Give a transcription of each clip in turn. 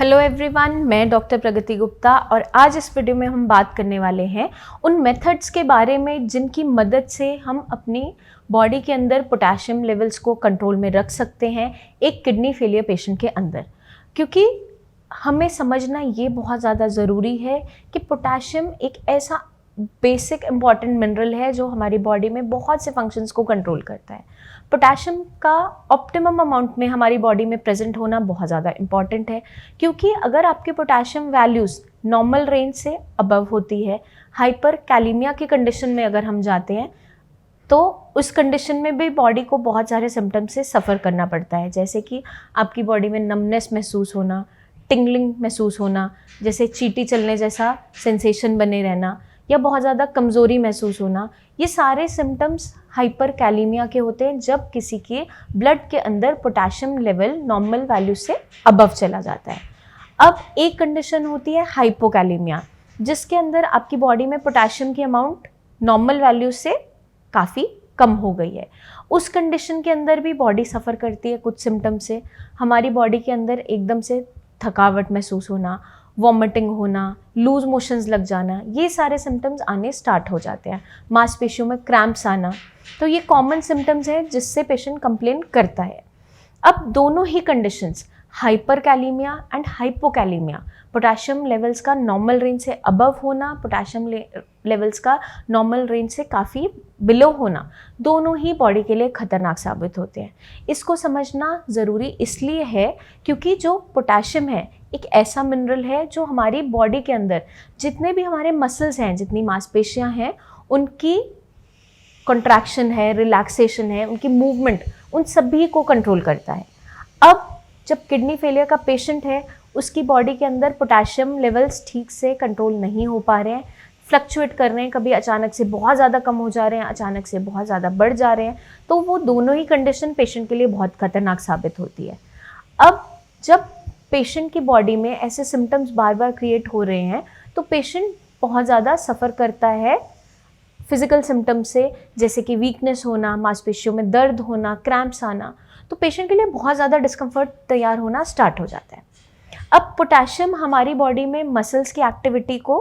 Hello everyone, मैं doctor प्रगति गुप्ता और आज इस वीडियो में हम बात करने वाले हैं उन मेथड्स के बारे में जिनकी मदद से हम अपनी बॉडी के अंदर पोटेशियम लेवल्स को कंट्रोल में रख सकते हैं एक किडनी फेलियर पेशेंट के अंदर। क्योंकि हमें समझना ये बहुत ज़्यादा ज़रूरी है कि पोटेशियम एक ऐसा बेसिक इम्पॉर्टेंट मिनरल है जो हमारी बॉडी में बहुत से फंक्शंस को कंट्रोल करता है। पोटेशियम का ऑप्टिमम अमाउंट में हमारी बॉडी में प्रेजेंट होना बहुत ज़्यादा इम्पॉर्टेंट है, क्योंकि अगर आपके पोटेशियम वैल्यूज़ नॉर्मल रेंज से अबव होती है, हाइपर कैलीमिया की कंडीशन में अगर हम जाते हैं तो उस कंडीशन में भी बॉडी को बहुत सारे सिम्टम्स से सफ़र करना पड़ता है, जैसे कि आपकी बॉडी में नमनेस महसूस होना, टिंगलिंग महसूस होना, जैसे चींटी चलने जैसा सेंसेशन बने रहना या बहुत ज़्यादा कमज़ोरी महसूस होना। ये सारे सिम्टम्स हाइपर कैलीमिया के होते हैं जब किसी के ब्लड के अंदर पोटेशियम लेवल नॉर्मल वैल्यू से अबव चला जाता है। अब एक कंडीशन होती है हाइपोकैलीमिया, जिसके अंदर आपकी बॉडी में पोटेशियम की अमाउंट नॉर्मल वैल्यू से काफ़ी कम हो गई है। उस कंडीशन के अंदर भी बॉडी सफ़र करती है कुछ सिम्टम से। हमारी बॉडी के अंदर एकदम से थकावट महसूस होना, वॉमिटिंग होना, लूज मोशंस लग जाना, ये सारे सिम्टम्स आने स्टार्ट हो जाते हैं। मांसपेशियों में क्रैम्प्स आना, तो ये कॉमन सिम्टम्स हैं जिससे पेशेंट कंप्लेन करता है। अब दोनों ही conditions hyperkalaemia and hypokalaemia, potassium levels का नॉर्मल रेंज से अबव होना, पोटेशियम लेवल्स का नॉर्मल रेंज से काफ़ी बिलो होना, दोनों ही बॉडी के लिए खतरनाक साबित होते हैं। इसको समझना ज़रूरी इसलिए है क्योंकि जो पोटेशियम है एक ऐसा मिनरल है जो हमारी बॉडी के अंदर जितने भी हमारे मसल्स हैं, जितनी मांसपेशियां हैं, उनकी कॉन्ट्रैक्शन है, रिलैक्सेशन है, उनकी मूवमेंट, उन सभी को कंट्रोल करता है। अब जब किडनी फेलियर का पेशेंट है, उसकी बॉडी के अंदर पोटेशियम लेवल्स ठीक से कंट्रोल नहीं हो पा रहे हैं, फ्लक्चुएट कर रहे हैं, कभी अचानक से बहुत ज़्यादा कम हो जा रहे हैं, अचानक से बहुत ज़्यादा बढ़ जा रहे हैं, तो वो दोनों ही कंडीशन पेशेंट के लिए बहुत खतरनाक साबित होती है। अब जब पेशेंट की बॉडी में ऐसे सिम्टम्स बार बार क्रिएट हो रहे हैं तो पेशेंट बहुत ज़्यादा सफ़र करता है फिज़िकल सिम्टम्स से, जैसे कि वीकनेस होना, मांसपेशियों में दर्द होना, क्रैम्प्स आना, तो पेशेंट के लिए बहुत ज़्यादा डिस्कम्फर्ट तैयार होना स्टार्ट हो जाता है। अब पोटेशियम हमारी बॉडी में मसल्स की एक्टिविटी को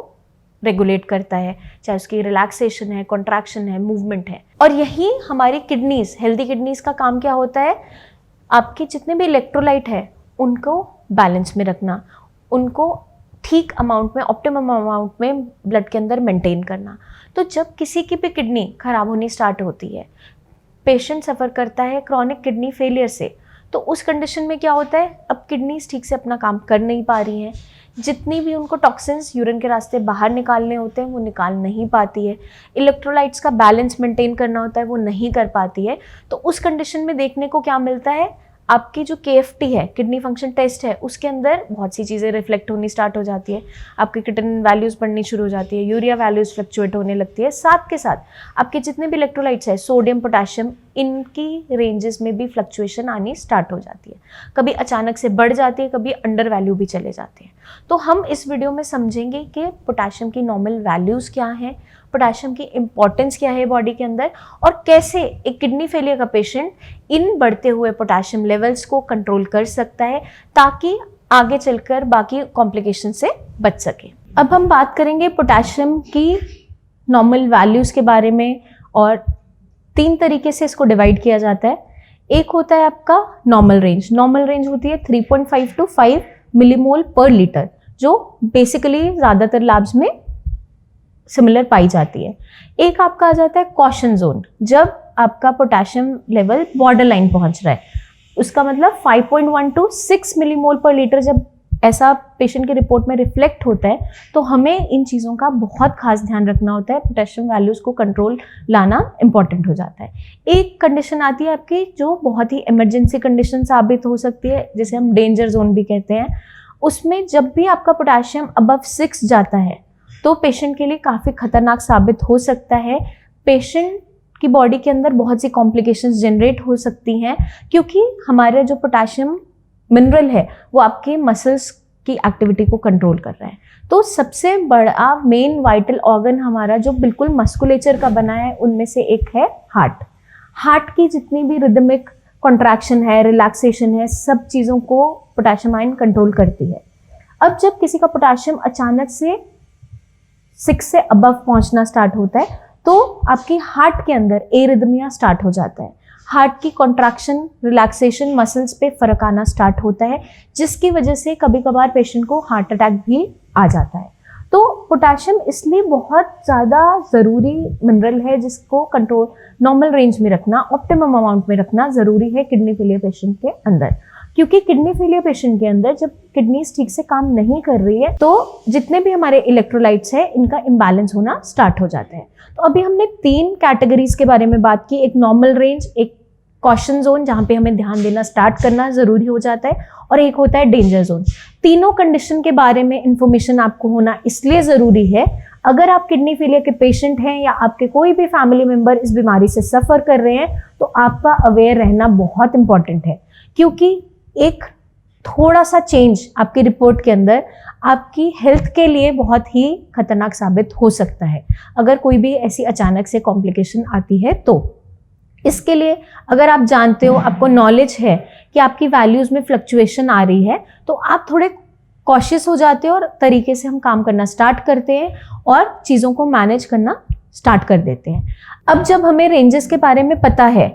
रेगुलेट करता है, चाहे उसकी रिलैक्सेशन है, कॉन्ट्रैक्शन है, मूवमेंट है। और यही हमारी किडनीज़, हेल्दी किडनीज़ का काम क्या होता है, आपके जितने भी इलेक्ट्रोलाइट है उनको बैलेंस में रखना, उनको ठीक अमाउंट में, ऑप्टिमम अमाउंट में ब्लड के अंदर मेंटेन करना। तो जब किसी की भी किडनी खराब होनी स्टार्ट होती है, पेशेंट सफ़र करता है क्रॉनिक किडनी फेलियर से, तो उस कंडीशन में क्या होता है, अब किडनीज ठीक से अपना काम कर नहीं पा रही हैं, जितनी भी उनको टॉक्सिन्स यूरिन के रास्ते बाहर निकालने होते हैं वो निकाल नहीं पाती है, इलेक्ट्रोलाइट्स का बैलेंस मेंटेन करना होता है वो नहीं कर पाती है। तो उस कंडीशन में देखने को क्या मिलता है, आपकी जो KFT है, किडनी फंक्शन टेस्ट है, उसके अंदर बहुत सी चीज़ें रिफ्लेक्ट होनी स्टार्ट हो जाती है। आपकी क्रिएटिनिन वैल्यूज़ बढ़नी शुरू हो जाती है, यूरिया वैल्यूज़ फ्लक्चुएट होने लगती है, साथ के साथ आपके जितने भी इलेक्ट्रोलाइट्स है, सोडियम, पोटेशियम, इनकी रेंजेस में भी फ्लक्चुएशन आनी स्टार्ट हो जाती है। कभी अचानक से बढ़ जाती है, कभी अंडर वैल्यू भी चले जाते हैं। तो हम इस वीडियो में समझेंगे कि पोटेशियम की नॉर्मल वैल्यूज़ क्या हैं, पोटेशियम की इम्पॉर्टेंस क्या है बॉडी के अंदर, और कैसे एक किडनी फेलियर का पेशेंट इन बढ़ते हुए पोटेशियम लेवल्स को कंट्रोल कर सकता है ताकि आगे चलकर बाकी कॉम्प्लिकेशन से बच सके। अब हम बात करेंगे पोटेशियम की नॉर्मल वैल्यूज़ के बारे में, और 3 तरीके से इसको डिवाइड किया जाता है। एक होता है आपका नॉर्मल रेंज। नॉर्मल रेंज होती है 3.5 to 5 मिलीमोल पर लीटर, जो बेसिकली ज़्यादातर लैब्स में सिमिलर पाई जाती है। एक आपका आ जाता है कॉशन जोन, जब आपका पोटेशियम लेवल बॉर्डर लाइन पहुंच रहा है, उसका मतलब 5.1 to 6 मिलीमोल पर लीटर जब ऐसा पेशेंट की रिपोर्ट में रिफ्लेक्ट होता है तो हमें इन चीज़ों का बहुत खास ध्यान रखना होता है। पोटेशियम वैल्यूज़ को कंट्रोल लाना इंपॉर्टेंट हो जाता है। एक कंडीशन आती है आपकी जो बहुत ही इमरजेंसी कंडीशन साबित हो सकती है, जिसे हम डेंजर जोन भी कहते हैं। उसमें जब भी आपका पोटेशियम अबव 6 जाता है तो पेशेंट के लिए काफ़ी खतरनाक साबित हो सकता है। पेशेंट की बॉडी के अंदर बहुत सी कॉम्प्लिकेशंस जनरेट हो सकती हैं, क्योंकि हमारा जो पोटेशियम मिनरल है वो आपके मसल्स की एक्टिविटी को कंट्रोल कर रहा है। तो सबसे बड़ा मेन वाइटल ऑर्गन हमारा जो बिल्कुल मस्कुलेचर का बना है, उनमें से एक है हार्ट। हार्ट की जितनी भी रिदमिक कॉन्ट्रैक्शन है, रिलैक्सेशन है, सब चीज़ों को पोटेशियम आयन कंट्रोल करती है। अब जब किसी का पोटाशियम अचानक से 6 से अबव पहुंचना स्टार्ट होता है तो आपकी हार्ट के अंदर एरिदमिया स्टार्ट हो जाता है। हार्ट की कॉन्ट्रैक्शन, रिलैक्सेशन, मसल्स पे फर्क आना स्टार्ट होता है, जिसकी वजह से कभी कभार पेशेंट को हार्ट अटैक भी आ जाता है। तो पोटाशियम इसलिए बहुत ज़्यादा ज़रूरी मिनरल है जिसको कंट्रोल नॉर्मल रेंज में रखना, ऑप्टिमम अमाउंट में रखना ज़रूरी है किडनी फेलियर पेशेंट के अंदर। क्योंकि किडनी फेलियर पेशेंट के अंदर जब किडनीज ठीक से काम नहीं कर रही है तो जितने भी हमारे इलेक्ट्रोलाइट्स है इनका इम्बैलेंस होना स्टार्ट हो जाता है। तो अभी हमने 3 कैटेगरीज के बारे में बात की, एक नॉर्मल रेंज, एक कॉशन जोन जहाँ पे हमें ध्यान देना स्टार्ट करना ज़रूरी हो जाता है, और एक होता है डेंजर जोन। तीनों कंडीशन के बारे में इंफॉर्मेशन आपको होना इसलिए ज़रूरी है, अगर आप किडनी फेलियर के पेशेंट हैं या आपके कोई भी फैमिली मेंबर इस बीमारी से सफ़र कर रहे हैं तो आपका अवेयर रहना बहुत इंपॉर्टेंट है। क्योंकि एक थोड़ा सा चेंज आपकी रिपोर्ट के अंदर आपकी हेल्थ के लिए बहुत ही खतरनाक साबित हो सकता है, अगर कोई भी ऐसी अचानक से कॉम्प्लिकेशन आती है तो। इसके लिए अगर आप जानते हो, आपको नॉलेज है कि आपकी वैल्यूज़ में फ्लक्चुएशन आ रही है, तो आप थोड़े कॉशियस हो जाते हो और तरीके से हम काम करना स्टार्ट करते हैं और चीज़ों को मैनेज करना स्टार्ट कर देते हैं। अब जब हमें रेंजेस के बारे में पता है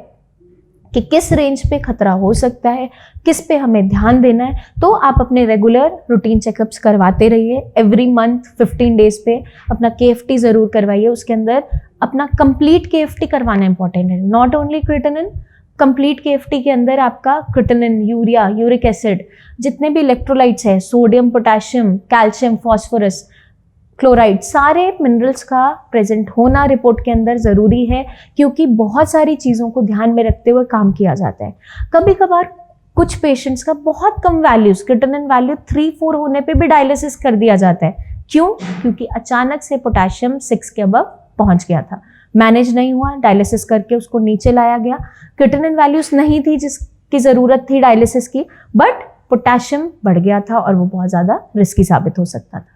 कि किस रेंज पे खतरा हो सकता है, किस पे हमें ध्यान देना है, तो आप अपने रेगुलर रूटीन चेकअप्स करवाते रहिए। एवरी मंथ 15 डेज पे अपना KFT ज़रूर करवाइए। उसके अंदर अपना कंप्लीट KFT करवाना इंपॉर्टेंट है, not only creatinine. Complete KFT के अंदर आपका क्रिएटिनिन, यूरिया, यूरिक एसिड, जितने भी इलेक्ट्रोलाइट्स हैं, sodium, potassium, calcium, phosphorus, chloride, सारे मिनरल्स का प्रेजेंट होना रिपोर्ट के अंदर ज़रूरी है, क्योंकि बहुत सारी चीज़ों को ध्यान में रखते हुए काम किया जाता है। कभी कभार कुछ पेशेंट्स का बहुत कम वैल्यूज, क्रिएटिनिन वैल्यू 3-4 होने पे भी डायलिसिस कर दिया जाता है। क्यों? क्योंकि अचानक से पोटेशियम 6 के अबव पहुंच गया था, मैनेज नहीं हुआ, डायलिसिस करके उसको नीचे लाया गया। क्रिएटिनिन वैल्यूज नहीं थी जिसकी ज़रूरत थी डायलिसिस की, बट पोटेशियम बढ़ गया था और वो बहुत ज़्यादा रिस्की साबित हो सकता था।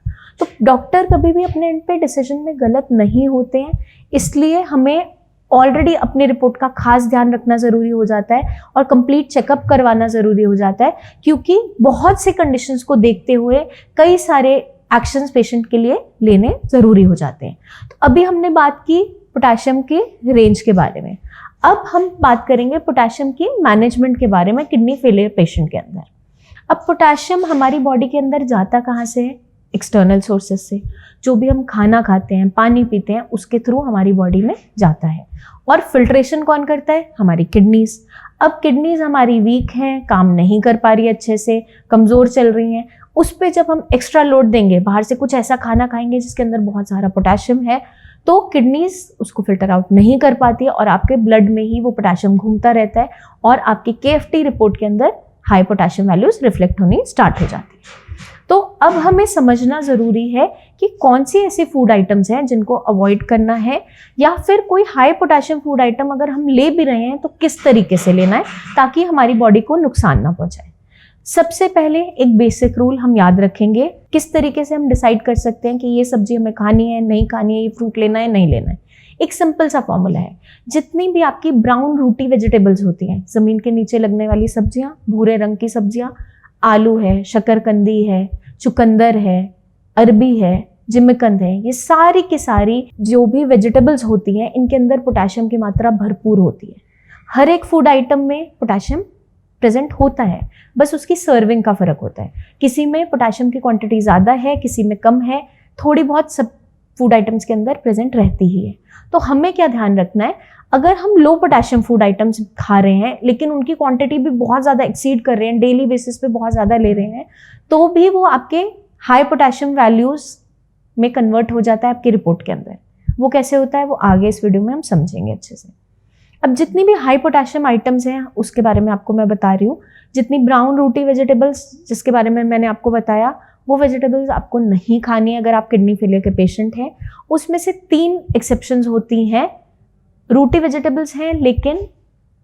तो डॉक्टर कभी भी अपने एंड पे डिसीजन में गलत नहीं होते हैं, इसलिए हमें ऑलरेडी अपनी रिपोर्ट का खास ध्यान रखना ज़रूरी हो जाता है और कंप्लीट चेकअप करवाना ज़रूरी हो जाता है, क्योंकि बहुत से कंडीशंस को देखते हुए कई सारे एक्शंस पेशेंट के लिए लेने ज़रूरी हो जाते हैं। तो अभी हमने बात की पोटेशियम के रेंज के बारे में, अब हम बात करेंगे पोटेशियम की मैनेजमेंट के बारे में किडनी फेलियर पेशेंट के अंदर। अब पोटेशियम हमारी बॉडी के अंदर जाता कहाँ से है? एक्सटर्नल सोर्सेस से। जो भी हम खाना खाते हैं, पानी पीते हैं, उसके थ्रू हमारी बॉडी में जाता है। और फिल्ट्रेशन कौन करता है? हमारी किडनीज। अब किडनीज हमारी वीक हैं, काम नहीं कर पा रही अच्छे से, कमज़ोर चल रही हैं, उस पर जब हम एक्स्ट्रा लोड देंगे, बाहर से कुछ ऐसा खाना खाएंगे जिसके अंदर बहुत सारा पोटेशियम है, तो किडनीज उसको फिल्टर आउट नहीं कर पाती है और आपके ब्लड में ही वो पोटेशियम घूमता रहता है और आपकी KFT रिपोर्ट के अंदर हाई पोटेशियम वैल्यूज रिफ्लेक्ट होनी स्टार्ट हो जाती है। तो अब हमें समझना ज़रूरी है कि कौन सी ऐसी फूड आइटम्स हैं जिनको अवॉइड करना है, या फिर कोई हाई पोटेशियम फूड आइटम अगर हम ले भी रहे हैं तो किस तरीके से लेना है ताकि हमारी बॉडी को नुकसान ना पहुंचाए। सबसे पहले एक बेसिक रूल हम याद रखेंगे, किस तरीके से हम डिसाइड कर सकते हैं कि ये सब्जी हमें खानी है, नहीं खानी है, ये फ्रूट लेना है, नहीं लेना है। एक सिंपल सा फॉर्मूला है, जितनी भी आपकी ब्राउन रूटी वेजिटेबल्स होती हैं, ज़मीन के नीचे लगने वाली सब्जियां, भूरे रंग की सब्जियां, आलू है, शकरकंदी है, चुकंदर है, अरबी है, जिमिकंद है, ये सारी की सारी जो भी वेजिटेबल्स होती हैं इनके अंदर पोटेशियम की मात्रा भरपूर होती है। हर एक फूड आइटम में पोटेशियम प्रेजेंट होता है, बस उसकी सर्विंग का फ़र्क होता है। किसी में पोटेशियम की क्वांटिटी ज़्यादा है, किसी में कम है, थोड़ी बहुत सब फूड आइटम्स के अंदर प्रेजेंट रहती ही है। तो हमें क्या ध्यान रखना है, अगर हम लो पोटेशियम फूड आइटम्स खा रहे हैं लेकिन उनकी क्वांटिटी भी बहुत ज़्यादा एक्सीड कर रहे हैं, डेली बेसिस पे बहुत ज़्यादा ले रहे हैं, तो भी वो आपके हाई पोटेशियम वैल्यूज़ में कन्वर्ट हो जाता है आपकी रिपोर्ट के अंदर। वो कैसे होता है वो आगे इस वीडियो में हम समझेंगे अच्छे से। अब जितनी भी हाई पोटेशियम आइटम्स हैं उसके बारे में आपको मैं बता रही हूँ। जितनी ब्राउन रूटी वेजिटेबल्स जिसके बारे में मैंने आपको बताया, वो वेजिटेबल्स आपको नहीं खानी है अगर आप किडनी फेलियर के पेशेंट हैं। उसमें से 3 एक्सेप्शंस होती हैं। रूटी वेजिटेबल्स हैं लेकिन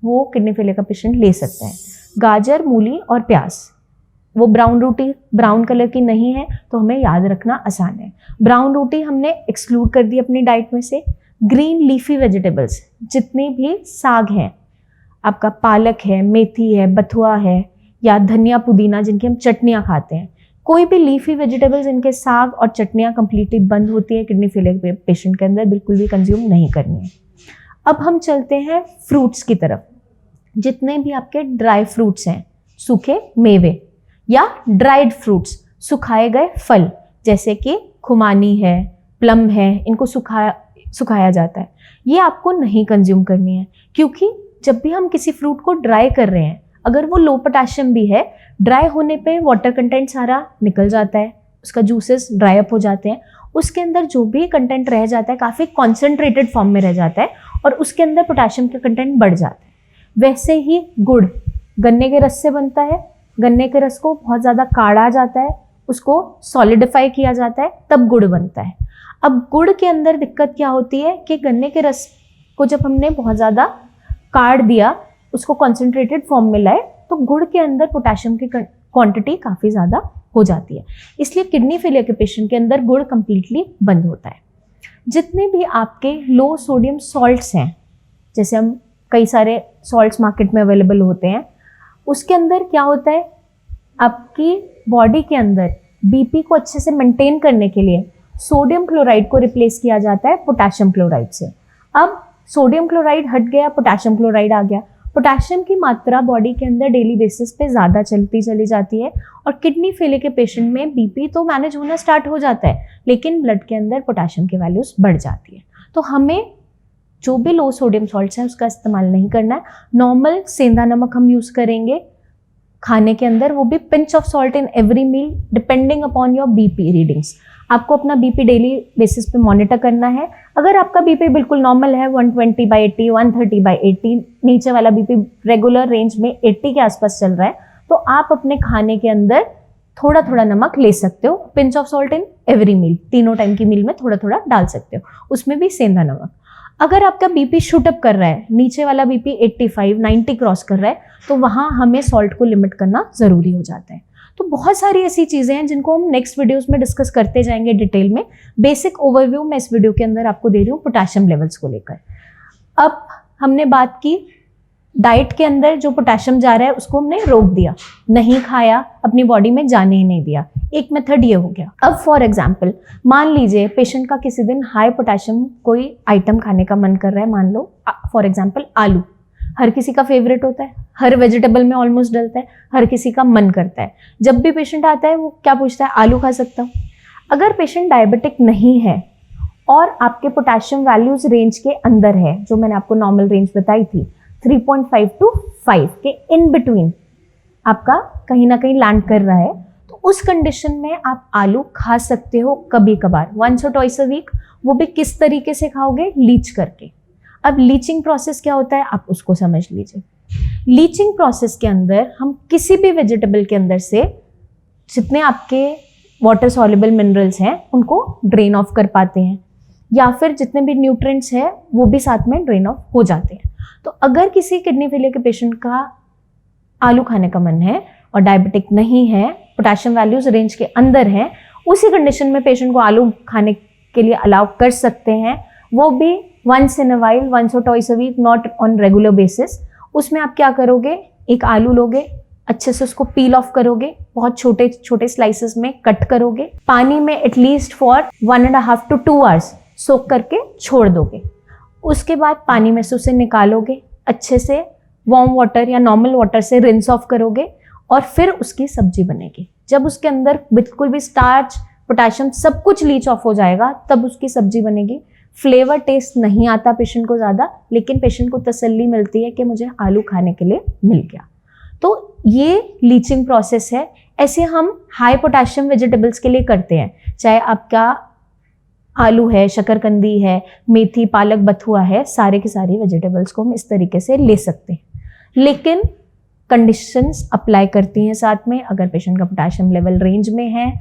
वो किडनी फेलियर का पेशेंट ले सकता है, गाजर, मूली और प्याज। वो ब्राउन रोटी ब्राउन कलर की नहीं है तो हमें याद रखना आसान है। ब्राउन रोटी हमने एक्सक्लूड कर दी अपनी डाइट में से। ग्रीन लीफी वेजिटेबल्स जितने भी साग हैं, आपका पालक है, मेथी है, बथुआ है या धनिया पुदीना जिनकी हम चटनियाँ खाते हैं, कोई भी लीफी वेजिटेबल्स, इनके साग और चटनियाँ कम्प्लीटली बंद होती है किडनी फेलियर पेशेंट के अंदर, बिल्कुल भी कंज्यूम नहीं करनी है। अब हम चलते हैं फ्रूट्स की तरफ। जितने भी आपके ड्राई फ्रूट्स हैं, सूखे मेवे या ड्राइड फ्रूट्स, सुखाए गए फल, जैसे कि खुमानी है, प्लम है, इनको सुखाया जाता है, ये आपको नहीं कंज्यूम करनी है। क्योंकि जब भी हम किसी फ्रूट को ड्राई कर रहे हैं, अगर वो लो पोटेशियम भी है, ड्राई होने पे वाटर कंटेंट सारा निकल जाता है, उसका जूसेस ड्राई अप हो जाते हैं, उसके अंदर जो भी कंटेंट रह जाता है काफ़ी कॉन्सेंट्रेटेड फॉर्म में रह जाता है और उसके अंदर पोटेशियम का कंटेंट बढ़ जाता है। वैसे ही गुड़ गन्ने के रस से बनता है, गन्ने के रस को बहुत ज़्यादा काढ़ा जाता है, उसको सॉलिडिफाई किया जाता है, तब गुड़ बनता है। अब गुड़ के अंदर दिक्कत क्या होती है कि गन्ने के रस को जब हमने बहुत ज़्यादा काढ़ दिया, उसको कॉन्सेंट्रेटेड फॉर्म में लाए, तो गुड़ के अंदर पोटेशियम की क्वांटिटी काफ़ी ज़्यादा हो जाती है। इसलिए किडनी फेलियर के पेशेंट के अंदर गुड़ कम्प्लीटली बंद होता है। जितने भी आपके लो सोडियम सॉल्ट्स हैं, जैसे हम कई सारे सॉल्ट्स मार्केट में अवेलेबल होते हैं, उसके अंदर क्या होता है, आपकी बॉडी के अंदर बीपी को अच्छे से मेंटेन करने के लिए सोडियम क्लोराइड को रिप्लेस किया जाता है पोटेशियम क्लोराइड से। अब सोडियम क्लोराइड हट गया, पोटेशियम क्लोराइड आ गया। पोटेशियम की मात्रा बॉडी के अंदर डेली बेसिस पे ज़्यादा चलती चली जाती है और किडनी फेलियर के पेशेंट में बीपी तो मैनेज होना स्टार्ट हो जाता है, लेकिन ब्लड के अंदर पोटेशियम की वैल्यूज बढ़ जाती है। तो हमें जो भी लो सोडियम सॉल्ट्स हैं उसका इस्तेमाल नहीं करना है। नॉर्मल सेंधा नमक हम यूज़ करेंगे खाने के अंदर, वो भी pinch of salt in every meal depending upon your BP readings. आपको अपना बीपी डेली बेसिस पे मॉनिटर करना है। अगर आपका बीपी बिल्कुल नॉर्मल है, 120/80, 130/80, नीचे वाला बीपी रेगुलर रेंज में 80 के आसपास चल रहा है, तो आप अपने खाने के अंदर थोड़ा थोड़ा नमक ले सकते हो, pinch of salt in every meal, तीनों टाइम की मील में थोड़ा थोड़ा डाल सकते हो, उसमें भी सेंधा नमक। अगर आपका बीपी शूट अप कर रहा है, नीचे वाला बीपी 85, 90 क्रॉस कर रहा है, तो वहाँ हमें सॉल्ट को लिमिट करना ज़रूरी हो जाता है। तो बहुत सारी ऐसी चीज़ें हैं जिनको हम नेक्स्ट वीडियोस में डिस्कस करते जाएंगे डिटेल में। बेसिक ओवरव्यू मैं इस वीडियो के अंदर आपको दे रही हूँ पोटेशियम लेवल्स को लेकर। अब हमने बात की डाइट के अंदर जो पोटेशियम जा रहा है उसको हमने रोक दिया, नहीं खाया, अपनी बॉडी में जाने ही नहीं दिया। एक मेथड ये हो गया। अब फॉर एग्जाम्पल मान लीजिए पेशेंट का किसी दिन हाई पोटेशियम कोई आइटम खाने का मन कर रहा है, मान लो फॉर एग्जाम्पल आलू, हर किसी का फेवरेट होता है, हर वेजिटेबल में ऑलमोस्ट डलता है, हर किसी का मन करता है। जब भी पेशेंट आता है वो क्या पूछता है, आलू खा सकता हूँ? अगर पेशेंट डायबिटिक नहीं है और आपके पोटेशियम वैल्यूज रेंज के अंदर है, जो मैंने आपको नॉर्मल रेंज बताई थी 3.5 to 5 के इन बिटवीन आपका कहीं ना कहीं लैंड कर रहा है, तो उस कंडीशन में आप आलू खा सकते हो कभी कभार, once or twice a week. वो भी किस तरीके से खाओगे, लीच करके। अब लीचिंग प्रोसेस क्या होता है आप उसको समझ लीजिए। लीचिंग प्रोसेस के अंदर हम किसी भी वेजिटेबल के अंदर से जितने आपके वाटर सॉल्युबल मिनरल्स हैं उनको ड्रेन ऑफ कर पाते हैं, या फिर जितने भी न्यूट्रिएंट्स हैं वो भी साथ में ड्रेन ऑफ हो जाते हैं। तो अगर किसी किडनी फेलियर के पेशेंट का आलू खाने का मन है और डायबिटिक नहीं है, पोटेशियम वैल्यूज रेंज के अंदर है, उसी कंडीशन में पेशेंट को आलू खाने के लिए अलाउ कर सकते हैं, वो भी once in a while, once or twice a week, not on regular basis. उसमें आप क्या करोगे, एक आलू लोगे, अच्छे से उसको पील ऑफ करोगे, बहुत छोटे छोटे स्लाइसेस में कट करोगे, पानी में एटलीस्ट फॉर 1.5 to 2 आवर्स सोक करके छोड़ दोगे। उसके बाद पानी में से उसे निकालोगे, अच्छे से वार्म वाटर या नॉर्मल वाटर से रिंस ऑफ करोगे और फिर उसकी सब्जी बनेगी। जब उसके अंदर बिल्कुल भी स्टार्च, पोटेशियम सब कुछ लीच ऑफ हो जाएगा, तब उसकी सब्जी बनेगी। फ्लेवर टेस्ट नहीं आता पेशेंट को ज़्यादा, लेकिन पेशेंट को तसल्ली मिलती है कि मुझे आलू खाने के लिए मिल गया। तो ये लीचिंग प्रोसेस है। ऐसे हम हाई पोटेशियम वेजिटेबल्स के लिए करते हैं, चाहे आपका आलू है, शकरकंदी है, मेथी, पालक, बथुआ है, सारे के सारे वेजिटेबल्स को हम इस तरीके से ले सकते हैं। लेकिन कंडीशंस अप्लाई करती हैं साथ में। अगर पेशेंट का पोटेशियम लेवल रेंज में है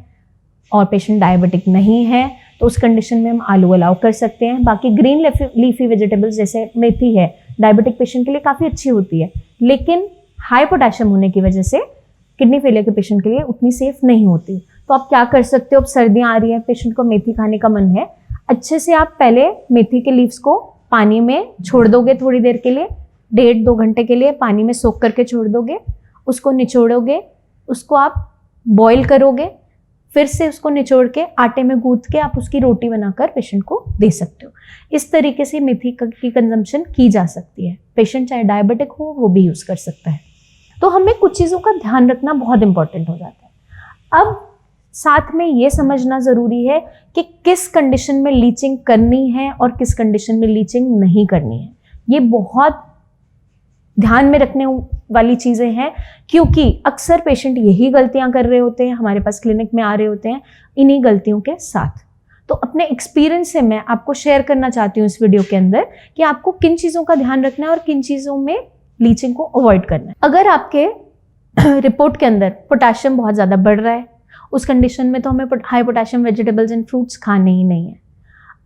और पेशेंट डायबिटिक नहीं है तो उस कंडीशन में हम आलू अलाउ कर सकते हैं। बाकी ग्रीन लीफी वेजिटेबल्स जैसे मेथी है, डायबिटिक पेशेंट के लिए काफ़ी अच्छी होती है, लेकिन हाई पोटेशियम होने की वजह से किडनी फेलियर के पेशेंट के लिए उतनी सेफ नहीं होती। तो आप क्या कर सकते हो, अब सर्दियाँ आ रही है, पेशेंट को मेथी खाने का मन है, अच्छे से आप पहले मेथी के लीव्स को पानी में छोड़ दोगे थोड़ी देर के लिए, 1.5-2 घंटे के लिए पानी में सोख करके छोड़ दोगे, उसको निचोड़ोगे, उसको आप बॉईल करोगे, फिर से उसको निचोड़ के आटे में गूंथ के आप उसकी रोटी बनाकर पेशेंट को दे सकते हो। इस तरीके से मेथी की कंजम्पशन की जा सकती है। पेशेंट चाहे डायबिटिक हो वो भी यूज़ कर सकता है। तो हमें कुछ चीज़ों का ध्यान रखना बहुत इंपॉर्टेंट हो जाता है। अब साथ में ये समझना ज़रूरी है कि किस कंडीशन में लीचिंग करनी है और किस कंडीशन में लीचिंग नहीं करनी है। ये बहुत ध्यान में रखने वाली चीज़ें हैं, क्योंकि अक्सर पेशेंट यही गलतियां कर रहे होते हैं, हमारे पास क्लिनिक में आ रहे होते हैं इन्हीं गलतियों के साथ। तो अपने एक्सपीरियंस से मैं आपको शेयर करना चाहती हूँ इस वीडियो के अंदर कि आपको किन चीज़ों का ध्यान रखना है और किन चीज़ों में लीचिंग को अवॉइड करना है। अगर आपके रिपोर्ट के अंदर पोटाशियम बहुत ज़्यादा बढ़ रहा है, उस कंडीशन में तो हमें high potassium vegetables and fruits खाने ही नहीं है।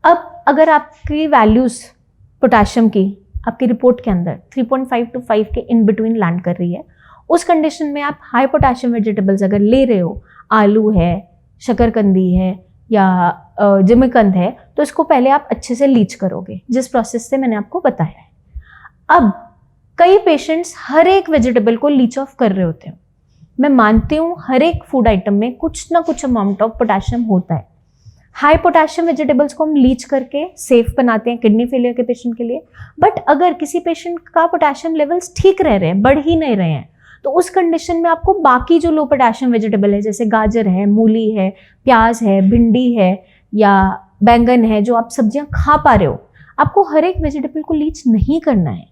अब अगर आपकी वैल्यूज़ पोटाशियम की आपकी रिपोर्ट के अंदर 3.5 to 5 के इन बिटवीन लैंड कर रही है, उस कंडीशन में आप हाई पोटाशियम वेजिटेबल्स अगर ले रहे हो, आलू है, शकरकंदी है या जिमीकंद है, तो इसको पहले आप अच्छे से लीच करोगे, जिस प्रोसेस से मैंने आपको बताया है। अब कई पेशेंट्स हर एक वेजिटेबल को लीच ऑफ कर रहे होते हैं। मैं मानती हूँ हर एक फूड आइटम में कुछ ना कुछ अमाउंट ऑफ पोटाशियम होता है। हाई पोटाशियम वेजिटेबल्स को हम लीच करके सेफ बनाते हैं किडनी फेलियर के पेशेंट के लिए। बट अगर किसी पेशेंट का पोटाशियम लेवल्स ठीक रह रहे हैं, बढ़ ही नहीं रहे हैं, तो उस कंडीशन में आपको बाकी जो लो पोटाशियम वेजिटेबल है, जैसे गाजर है, मूली है, प्याज है, भिंडी है या बैंगन है, जो आप सब्जियां खा पा रहे हो, आपको हर एक वेजिटेबल को लीच नहीं करना है।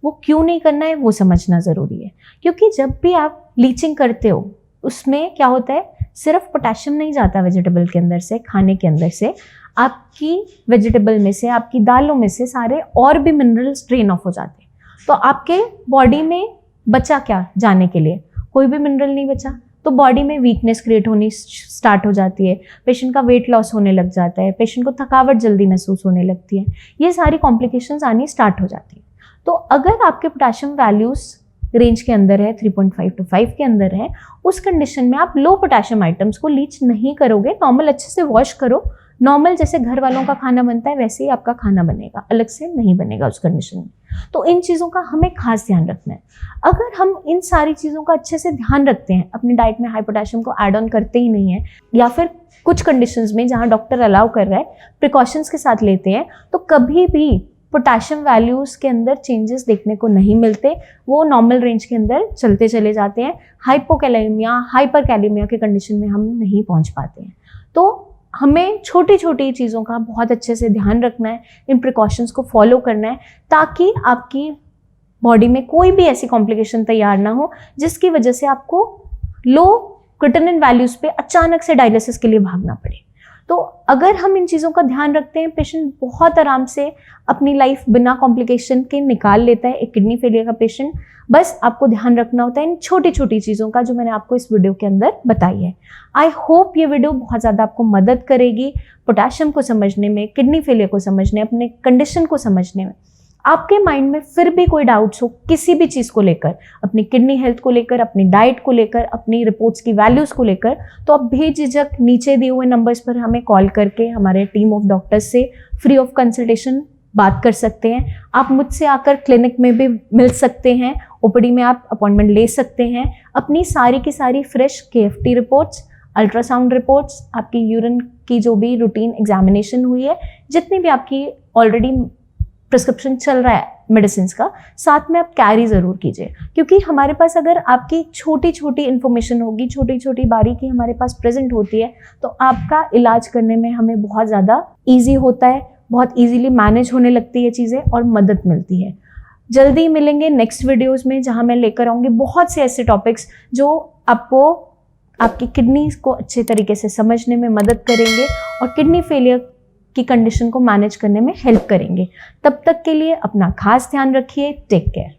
वो क्यों नहीं करना है वो समझना ज़रूरी है, क्योंकि जब भी आप लीचिंग करते हो उसमें क्या होता है, सिर्फ पोटेशियम नहीं जाता वेजिटेबल के अंदर से, खाने के अंदर से, आपकी वेजिटेबल में से, आपकी दालों में से सारे और भी मिनरल्स ड्रेन ऑफ हो जाते हैं। तो आपके बॉडी में बचा क्या जाने के लिए? कोई भी मिनरल नहीं बचा, तो बॉडी में वीकनेस क्रिएट होनी स्टार्ट हो जाती है, पेशेंट का वेट लॉस होने लग जाता है, पेशेंट को थकावट जल्दी महसूस होने लगती है, ये सारी कॉम्प्लिकेशंस आनी स्टार्ट हो जाती है। तो अगर आपके पोटेशियम वैल्यूज़ रेंज के अंदर है, 3.5 to 5 के अंदर है, उस कंडीशन में आप लो पोटेशियम आइटम्स को लीच नहीं करोगे। नॉर्मल अच्छे से वॉश करो, नॉर्मल जैसे घर वालों का खाना बनता है वैसे ही आपका खाना बनेगा, अलग से नहीं बनेगा उस कंडीशन में। तो इन चीज़ों का हमें खास ध्यान रखना है। अगर हम इन सारी चीज़ों का अच्छे से ध्यान रखते हैं, अपनी डाइट में हाई पोटेशियम को ऐड ऑन करते ही नहीं है, या फिर कुछ कंडीशंस में जहाँ डॉक्टर अलाउ कर रहा है प्रिकॉशंस के साथ लेते हैं, तो कभी भी पोटेशियम वैल्यूज़ के अंदर चेंजेस देखने को नहीं मिलते, वो नॉर्मल रेंज के अंदर चलते चले जाते हैं। हाइपोकैलेमिया, हाइपरकैलेमिया के कंडीशन में हम नहीं पहुंच पाते हैं। तो हमें छोटी छोटी चीज़ों का बहुत अच्छे से ध्यान रखना है, इन प्रिकॉशंस को फॉलो करना है, ताकि आपकी बॉडी में कोई भी ऐसी कॉम्प्लिकेशन तैयार ना हो जिसकी वजह से आपको लो क्रिएटिनिन वैल्यूज़ पे अचानक से डायलिसिस के लिए भागना पड़े। तो अगर हम इन चीज़ों का ध्यान रखते हैं, पेशेंट बहुत आराम से अपनी लाइफ बिना कॉम्प्लिकेशन के निकाल लेता है, एक किडनी फेलियर का पेशेंट। बस आपको ध्यान रखना होता है इन छोटी छोटी चीज़ों का, जो मैंने आपको इस वीडियो के अंदर बताई है। आई होप ये वीडियो बहुत ज़्यादा आपको मदद करेगी पोटेशियम को समझने में, किडनी फेलियर को समझने, अपने कंडीशन को समझने में। आपके माइंड में फिर भी कोई डाउट्स हो किसी भी चीज़ को लेकर, अपनी किडनी हेल्थ को लेकर, अपनी डाइट को लेकर, अपनी रिपोर्ट्स की वैल्यूज़ को लेकर, तो आप बेझिझक नीचे दिए हुए नंबर्स पर हमें कॉल करके हमारे टीम ऑफ डॉक्टर्स से फ्री ऑफ कंसल्टेशन बात कर सकते हैं। आप मुझसे आकर क्लिनिक में भी मिल सकते हैं, ओपीडी में आप अपॉइंटमेंट ले सकते हैं। अपनी सारी की सारी fresh KFT reports, ultrasound reports, आपकी यूरिन की जो भी रूटीन एग्जामिनेशन हुई है, जितनी भी आपकी ऑलरेडी प्रिस्क्रिप्शन चल रहा है मेडिसिन का, साथ में आप कैरी ज़रूर कीजिए, क्योंकि हमारे पास अगर आपकी छोटी छोटी इन्फॉर्मेशन होगी, छोटी छोटी बारीकी हमारे पास प्रेजेंट होती है, तो आपका इलाज करने में हमें बहुत ज़्यादा ईजी होता है, बहुत ईजीली मैनेज होने लगती है चीज़ें और मदद मिलती है। जल्दी मिलेंगे नेक्स्ट वीडियोज़ में, जहाँ मैं लेकर आऊँगी बहुत से ऐसे टॉपिक्स जो आपको आपकी किडनी को अच्छे तरीके से समझने में मदद करेंगे और किडनी फेलियर की कंडीशन को मैनेज करने में हेल्प करेंगे। तब तक के लिए अपना खास ध्यान रखिए। Take care.